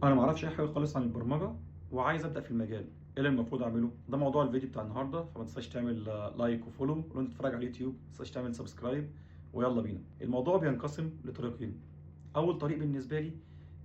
انا ما اعرفش اي حاجه خالص عن البرمجه وعايز ابدا في المجال. ايه اللي المفروض اعمله؟ ده موضوع الفيديو بتاع النهارده، فما تنساش تعمل لايك وفولو، ولو انت تتفرج على اليوتيوب ما تنساش تعمل سبسكرايب. ويلا بينا. الموضوع بينقسم لطريقين. اول طريق بالنسبه لي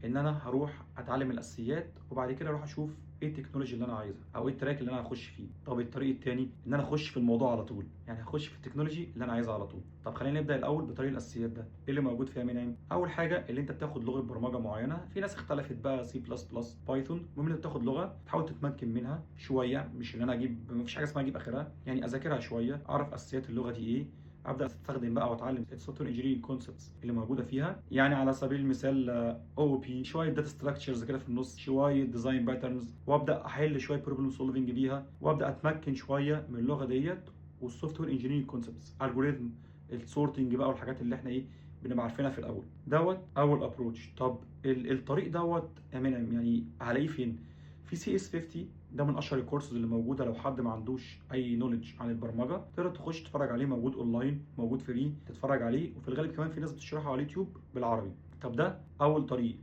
ان انا هروح اتعلم الاساسيات، وبعد كده اروح اشوف ايه التكنولوجي اللي انا عايزها او ايه التراك اللي انا هخش فيه. طب الطريق التاني ان انا اخش في الموضوع على طول، يعني هخش في التكنولوجي اللي انا عايزها على طول. طب خلينا نبدا الاول بطريق الاساسيات. ده ايه اللي موجود فيها منعم؟ اول حاجه اللي انت بتاخد لغه برمجه معينه، في ناس اختلفت بقى سي بلس بلس بايثون. المهم انت بتاخد لغه تحاول تتمكن منها شويه، مش ان انا اجيب، مفيش حاجه اسمها اجيب اخرها، يعني اذاكرها شويه، اعرف اساسيات اللغه دي ايه، ابدا استخدم بقى واتعلم السوفت وير انجينيرنج كونسبتس اللي موجوده فيها. يعني على سبيل المثال او بي، شويه داتا ستراكشرز كده في النص، شويه ديزاين باترنز، وابدا احل شويه بروبلم سولفنج بيها، وابدا اتمكن شويه من اللغه ديت. والسوفت وير انجينيرنج كونسبتس، الجوريزم، السورتنج بقى، والحاجات اللي احنا ايه بنبقى عارفينها في الاول دوت. اول ابروتش. طب الطريق دوت امين يعني هلاقيه فين؟ في سي اس 50. ده من اشهر الكورسز اللي موجوده، لو حد ما عندوش اي نولج عن البرمجه تقدر تخش تتفرج عليه، موجود اونلاين، موجود فري تتفرج عليه، وفي الغالب كمان في ناس بتشرحه على اليوتيوب بالعربي. طب ده اول طريق.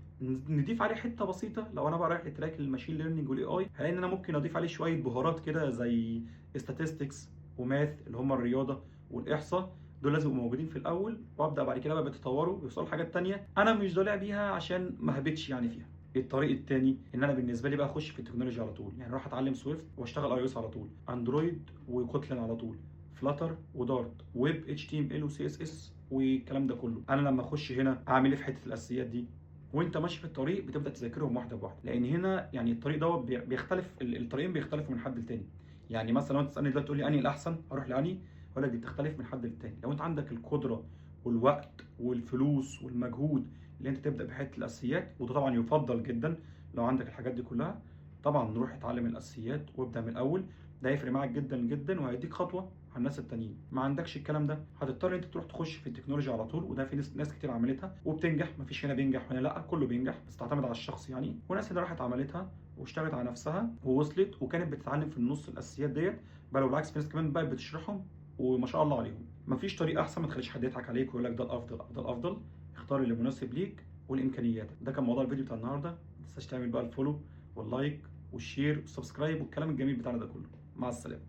نضيف عليه حته بسيطه، لو انا بقى رايح لتراك الماشين ليرنينج والاي اي، هلاقي ان انا ممكن اضيف عليه شويه بهارات كده زي statistics وماث اللي هم الرياضه والاحصاء. دول لازم يبقوا موجودين في الاول، وابدا بعد كده بقى بيتطوروا ويوصلوا لحاجات تانيه انا مش ضالع بيها عشان ما هبتش يعني فيها. الطريق الثاني ان انا بالنسبه لي بقى اخش في التكنولوجيا على طول، يعني اروح اتعلم سويفت واشتغل اي او اس على طول، اندرويد وكوتلين على طول، فلاتر ودارت، ويب اتش تي ام ال وسي اس اس والكلام ده كله. انا لما اخش هنا اعمل ايه في حته الاساسيات دي؟ وانت ماشي في الطريق بتبدا تذاكرهم واحده بواحده، لان هنا يعني الطريق دوت بيختلف، الطريقين بيختلفوا من حد لتاني. يعني مثلا لو انت تسالني دلوقتي تقول لي انهي الاحسن اروح لانهي، اقول لك دي بتختلف من حد للتاني. لو انت عندك القدره والوقت والفلوس والمجهود اللي انت تبدا بحته الاساسيات، وده طبعا يفضل جدا لو عندك الحاجات دي كلها، طبعا نروح اتعلم الاساسيات وابدا من الاول. ده هيفرق معاك جدا جدا، وهيديك خطوه عن الناس التانيين. ما عندكش الكلام ده هتضطر انت تروح تخش في التكنولوجيا على طول، وده في ناس كتير عملتها وبتنجح. مفيش هنا بينجح وهنا لا، كله بينجح، بس تعتمد على الشخص يعني. وناس اللي راحت عملتها واشتغلت على نفسها ووصلت وكانت بتتعلم في النص الاساسيات ديت، بل بالعكس في ناس كمان بقت بتشرحهم وما شاء الله عليهم. مفيش طريق احسن، ما تخليش حد يضحك عليك ويقول لك ده الافضل. ده الافضل. اختار اللي مناسب ليك والامكانيات. ده كان موضوع الفيديو بتاع النهارده. ما تنساش تعمل بقى الفولو واللايك والشير والسبسكرايب والكلام الجميل بتاعنا ده كله. مع السلامه.